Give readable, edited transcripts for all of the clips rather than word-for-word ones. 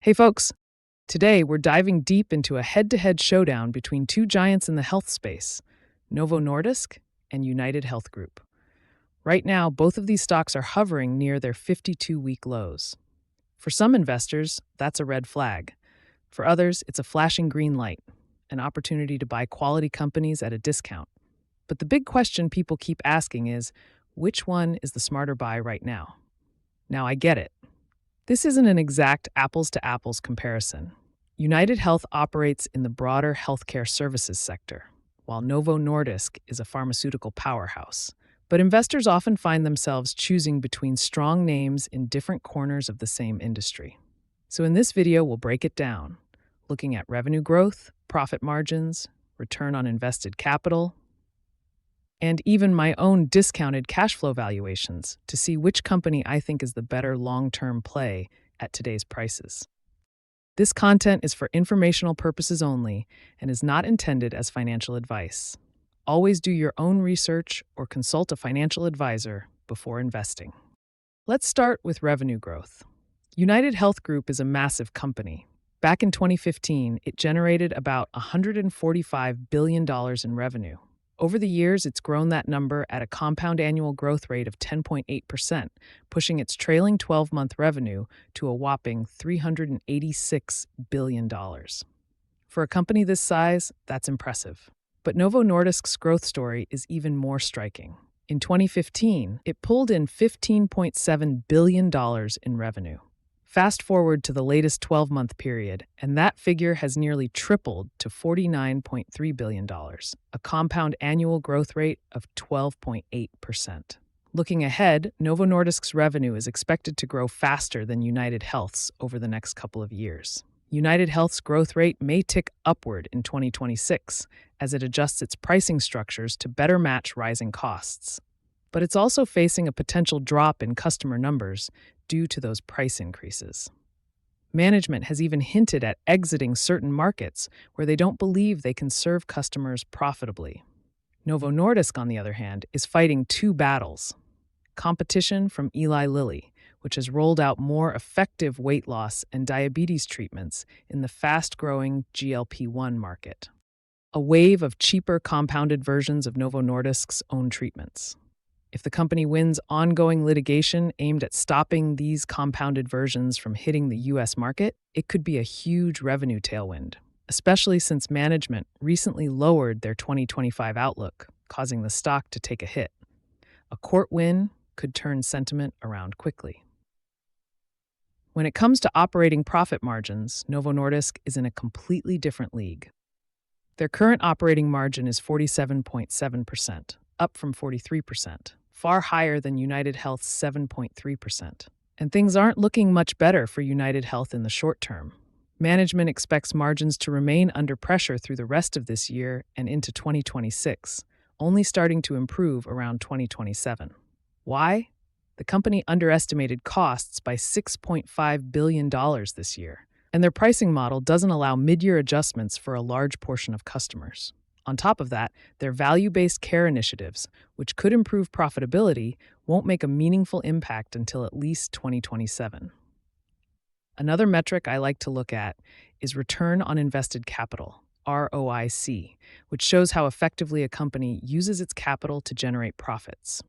Hey folks, today we're diving deep into a head-to-head showdown between two giants in the health space, Novo Nordisk and UnitedHealth Group. Right now, both of these stocks are hovering near their 52-week lows. For some investors, that's a red flag. For others, it's a flashing green light, an opportunity to buy quality companies at a discount. But the big question people keep asking is, which one is the smarter buy right now? Now, I get it. This isn't an exact apples-to-apples comparison. UnitedHealth operates in the broader healthcare services sector, while Novo Nordisk is a pharmaceutical powerhouse. But investors often find themselves choosing between strong names in different corners of the same industry. So in this video, we'll break it down, looking at revenue growth, profit margins, return on invested capital, and even my own discounted cash flow valuations to see which company I think is the better long-term play at today's prices. This content is for informational purposes only and is not intended as financial advice. Always do your own research or consult a financial advisor before investing. Let's start with revenue growth. UnitedHealth Group is a massive company. Back in 2015, it generated about $145 billion in revenue. Over the years, it's grown that number at a compound annual growth rate of 10.8%, pushing its trailing 12-month revenue to a whopping $386 billion. For a company this size, that's impressive. But Novo Nordisk's growth story is even more striking. In 2015, it pulled in $15.7 billion in revenue. Fast forward to the latest 12-month period, and that figure has nearly tripled to $49.3 billion, a compound annual growth rate of 12.8%. Looking ahead, Novo Nordisk's revenue is expected to grow faster than UnitedHealth's over the next couple of years. UnitedHealth's growth rate may tick upward in 2026 as it adjusts its pricing structures to better match rising costs. But it's also facing a potential drop in customer numbers due to those price increases. Management has even hinted at exiting certain markets where they don't believe they can serve customers profitably. Novo Nordisk, on the other hand, is fighting two battles. Competition from Eli Lilly, which has rolled out more effective weight loss and diabetes treatments in the fast-growing GLP-1 market. A wave of cheaper compounded versions of Novo Nordisk's own treatments. If the company wins ongoing litigation aimed at stopping these compounded versions from hitting the U.S. market, it could be a huge revenue tailwind, especially since management recently lowered their 2025 outlook, causing the stock to take a hit. A court win could turn sentiment around quickly. When it comes to operating profit margins, Novo Nordisk is in a completely different league. Their current operating margin is 47.7%, up from 43%, far higher than UnitedHealth's 7.3%. And things aren't looking much better for UnitedHealth in the short term. Management expects margins to remain under pressure through the rest of this year and into 2026, only starting to improve around 2027. Why? The company underestimated costs by $6.5 billion this year, and their pricing model doesn't allow mid-year adjustments for a large portion of customers. On top of that, their value-based care initiatives, which could improve profitability, won't make a meaningful impact until at least 2027. Another metric I like to look at is return on invested capital, ROIC, which shows how effectively a company uses its capital to generate profits.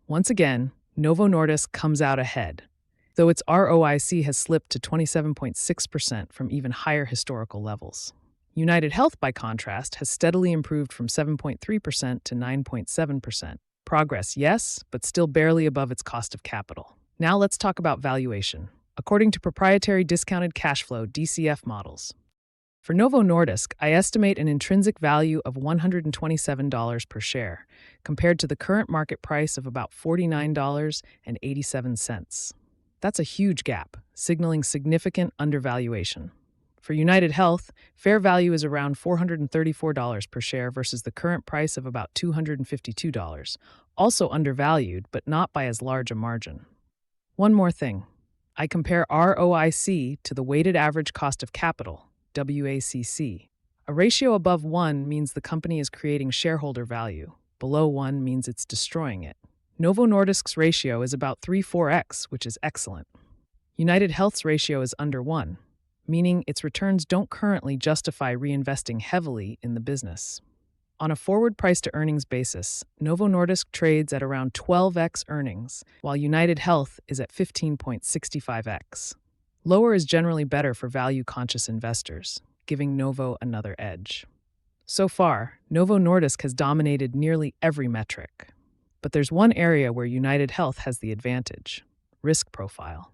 Once again, Novo Nordisk comes out ahead, though its ROIC has slipped to 27.6% from even higher historical levels. UnitedHealth, by contrast, has steadily improved from 7.3% to 9.7%. Progress, yes, but still barely above its cost of capital. Now let's talk about valuation. According to proprietary discounted cash flow (DCF) models, for Novo Nordisk, I estimate an intrinsic value of $127 per share, compared to the current market price of about $49.87. That's a huge gap, signaling significant undervaluation. For UnitedHealth, fair value is around $434 per share versus the current price of about $252, also undervalued, but not by as large a margin. One more thing. I compare ROIC to the weighted average cost of capital, WACC. A ratio above 1 means the company is creating shareholder value. Below 1 means it's destroying it. Novo Nordisk's ratio is about 3-4x, which is excellent. UnitedHealth's ratio is under 1. meaning its returns don't currently justify reinvesting heavily in the business. On a forward price-to-earnings basis, Novo Nordisk trades at around 12x earnings, while UnitedHealth is at 15.65x. Lower is generally better for value-conscious investors, giving Novo another edge. So far, Novo Nordisk has dominated nearly every metric. But there's one area where UnitedHealth has the advantage: risk profile.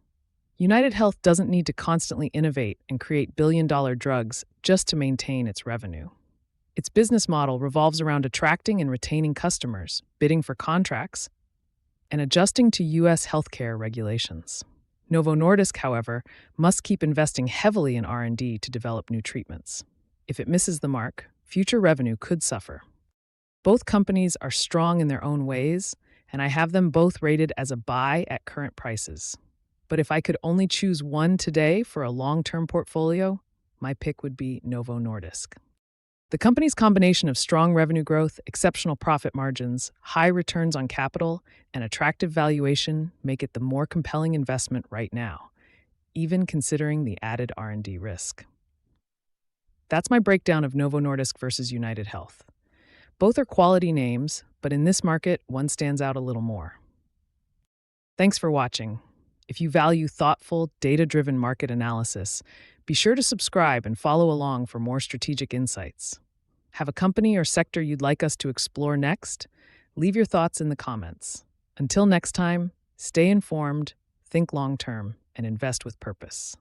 UnitedHealth doesn't need to constantly innovate and create billion-dollar drugs just to maintain its revenue. Its business model revolves around attracting and retaining customers, bidding for contracts, and adjusting to U.S. healthcare regulations. Novo Nordisk, however, must keep investing heavily in R&D to develop new treatments. If it misses the mark, future revenue could suffer. Both companies are strong in their own ways, and I have them both rated as a buy at current prices. But if I could only choose one today for a long-term portfolio, my pick would be Novo Nordisk. The company's combination of strong revenue growth, exceptional profit margins, high returns on capital, and attractive valuation make it the more compelling investment right now, even considering the added R&D risk. That's my breakdown of Novo Nordisk versus UnitedHealth. Both are quality names, but in this market, one stands out a little more. Thanks for watching. If you value thoughtful, data-driven market analysis, be sure to subscribe and follow along for more strategic insights. Have a company or sector you'd like us to explore next? Leave your thoughts in the comments. Until next time, stay informed, think long-term, and invest with purpose.